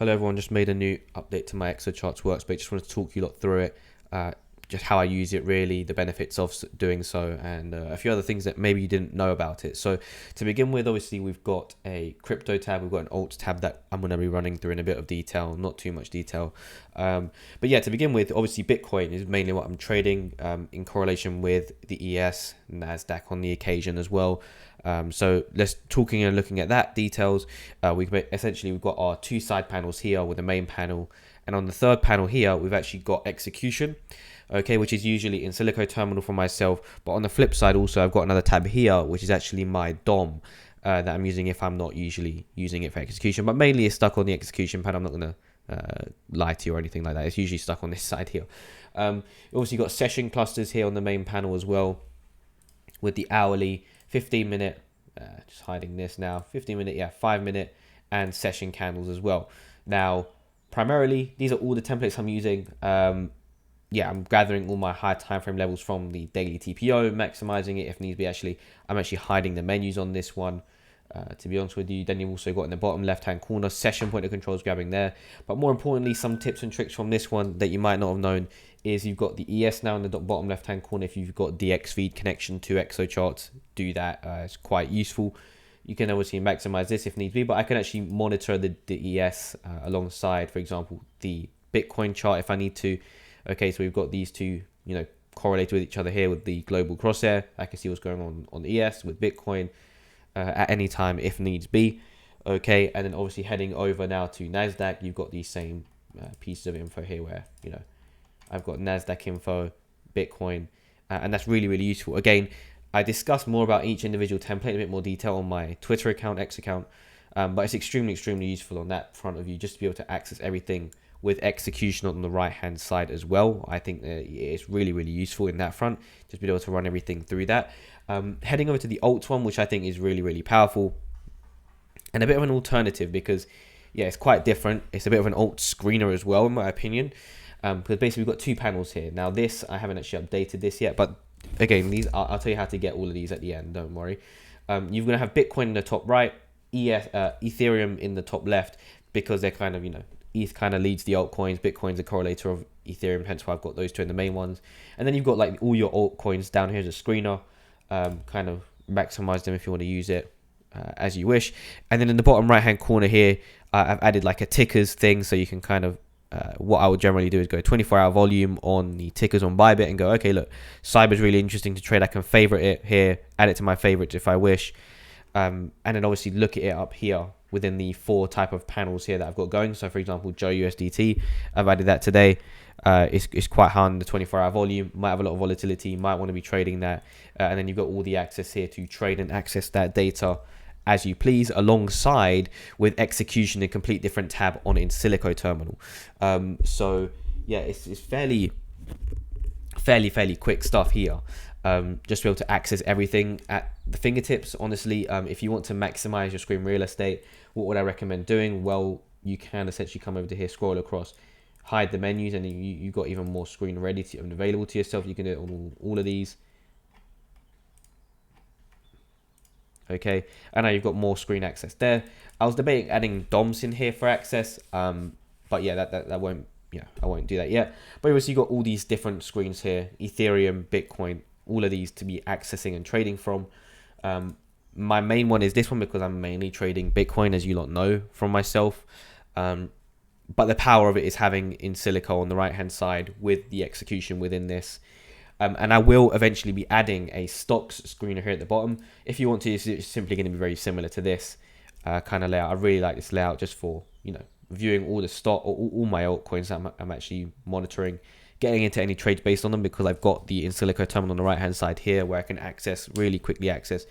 Hello everyone, just made a new update to my Exocharts workspace. Just wanted to talk you lot through it, just how I use it really, the benefits of doing so, and a few other things that maybe you didn't know about it. So to begin with, obviously we've got a crypto tab, we've got an alt tab that I'm going to be running through in a bit of detail, not too much detail. But yeah, to begin with, obviously Bitcoin is mainly what I'm trading in correlation with the ES, NASDAQ on the occasion as well. So let's talking and looking at that details. We've got our two side panels here with the main panel, and on the third panel here we've actually got execution, okay, which is usually in silico terminal for myself. But on the flip side also I've got another tab here which is actually my DOM that I'm using if I'm not usually using it for execution, but mainly it's stuck on the execution panel. I'm not gonna lie to you or anything like that. It's usually stuck on this side here. Obviously got session clusters here on the main panel as well, with the hourly, 15-minute, just hiding this now, 15-minute, 5-minute, and session candles as well. Now, primarily, these are all the templates I'm using. I'm gathering all my high time frame levels from the daily TPO, maximizing it if needs be. I'm actually hiding the menus on this one, to be honest with you. Then you've also got in the bottom left-hand corner, session pointer controls grabbing there. But more importantly, some tips and tricks from this one that you might not have known is you've got the ES now in the bottom left-hand corner. If you've got DX feed connection to Exocharts, do that. It's quite useful. You can obviously maximize this if needs be, but I can actually monitor the ES alongside, for example, the Bitcoin chart if I need to. Okay, so we've got these two, correlated with each other here with the global crosshair. I can see what's going on the ES with Bitcoin at any time if needs be. Okay, and then obviously heading over now to NASDAQ, you've got these same pieces of info here where, I've got NASDAQ info, Bitcoin, and that's really, really useful. Again, I discuss more about each individual template in a bit more detail on my Twitter account, X account, but it's extremely, extremely useful on that front of you just to be able to access everything with execution on the right-hand side as well. I think it's really, really useful in that front, just be able to run everything through that. Heading over to the alt one, which I think is really, really powerful, and a bit of an alternative because, it's quite different. It's a bit of an alt screener as well, in my opinion. Because basically we've got two panels here. Now this, I haven't actually updated this yet, but again, these I'll tell you how to get all of these at the end, don't worry. You're going to have Bitcoin in the top right, Ethereum in the top left, because they're kind of, ETH kind of leads the altcoins, Bitcoin's a correlator of Ethereum, hence why I've got those two in the main ones. And then you've got like all your altcoins down here as a screener, kind of maximize them if you want to use it as you wish. And then in the bottom right hand corner here, I've added like a tickers thing, so you can kind of what I would generally do is go 24-hour volume on the tickers on Bybit and go, okay, look, Cyber's really interesting to trade. I can favorite it here, add it to my favorites if I wish. And then obviously look at it up here within the four type of panels here that I've got going. So for example, Joe USDT, I've added that today. It's quite high on the 24-hour volume, might have a lot of volatility, might want to be trading that. And then you've got all the access here to trade and access that data as you please, alongside with execution, a complete different tab on in Silico terminal. So yeah, it's fairly quick stuff here. Just to be able to access everything at the fingertips. Honestly, if you want to maximize your screen real estate, what would I recommend doing? Well, you can essentially come over to here, scroll across, hide the menus, and you've got even more screen ready to and available to yourself. You can do it on all of these. Okay, and now you've got more screen access there. I was debating adding DOMs in here for access, but yeah, that won't, I won't do that yet. But obviously you've got all these different screens here, Ethereum, Bitcoin, all of these to be accessing and trading from. My main one is this one because I'm mainly trading Bitcoin, as you lot know from myself. But the power of it is having in silico on the right hand side with the execution within this. And I will eventually be adding a stocks screener here at the bottom. If you want to, it's simply going to be very similar to this kind of layout. I really like this layout just for, viewing all the stock or all my altcoins that I'm actually monitoring, getting into any trades based on them, because I've got the in silico terminal on the right hand side here where I can really quickly access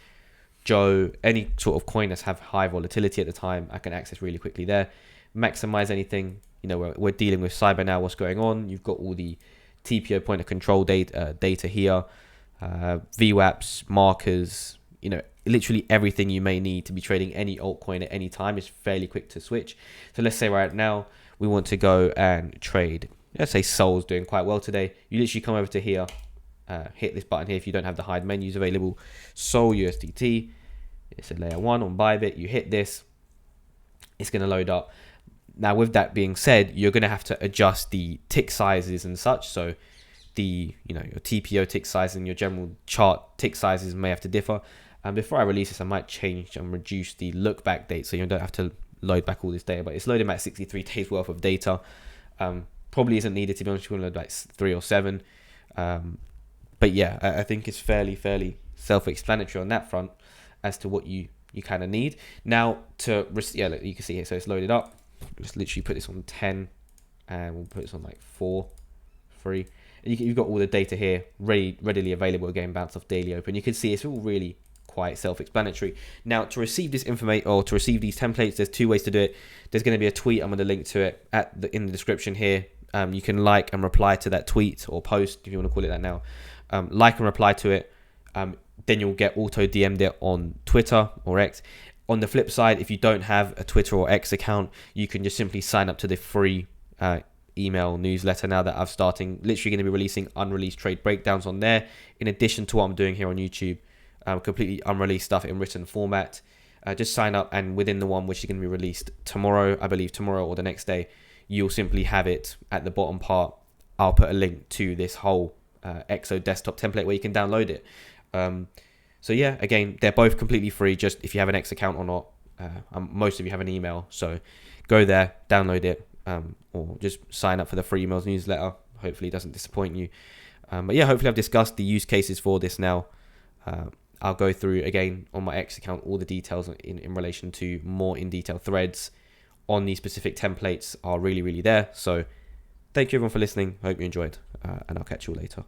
Joe, any sort of coin that's have high volatility at the time, I can access really quickly there. Maximize anything, we're dealing with cyber now, what's going on. You've got all the TPO point of control data here, VWAPs, markers, literally everything you may need to be trading any altcoin at any time is fairly quick to switch. So let's say right now we want to go and trade, let's say Sol's doing quite well today. You literally come over to here, hit this button here if you don't have the hide menus available. Sol USDT, it's a layer 1 on Bybit. You hit this, it's going to load up. Now, with that being said, you're going to have to adjust the tick sizes and such. So your TPO tick size and your general chart tick sizes may have to differ. And before I release this, I might change and reduce the look back date, so you don't have to load back all this data, but it's loading back 63 days worth of data. Probably isn't needed, to be honest. You want to load like 3 or 7. But yeah, I think it's fairly self-explanatory on that front as to what you kind of need. Now look, you can see here, so it's loaded up. Just literally put this on 10, and we'll put this on like 4, 3. And you've got all the data here readily available. Again, bounce off daily open. You can see it's all really quite self-explanatory. Now, to receive this information, or to receive these templates, there's 2 ways to do it. There's going to be a tweet. I'm going to link to it in the description here. You can like and reply to that tweet or post, if you want to call it that now. Like and reply to it. Then you'll get auto DM'd it on Twitter or X. On the flip side, if you don't have a Twitter or X account, you can just simply sign up to the free email newsletter now that I'm starting. Literally going to be releasing unreleased trade breakdowns on there, in addition to what I'm doing here on YouTube. Completely unreleased stuff in written format. Just sign up, and within the one which is going to be released tomorrow, I believe tomorrow or the next day, you'll simply have it at the bottom part. I'll put a link to this whole Exo desktop template where you can download it. So yeah, again, they're both completely free, just if you have an X account or not. Most of you have an email, so go there, download it, or just sign up for the free emails newsletter. Hopefully it doesn't disappoint you. But yeah, hopefully I've discussed the use cases for this now. I'll go through again on my X account all the details in relation to more in detail threads on these specific templates are really there. So thank you everyone for listening. Hope you enjoyed, and I'll catch you all later.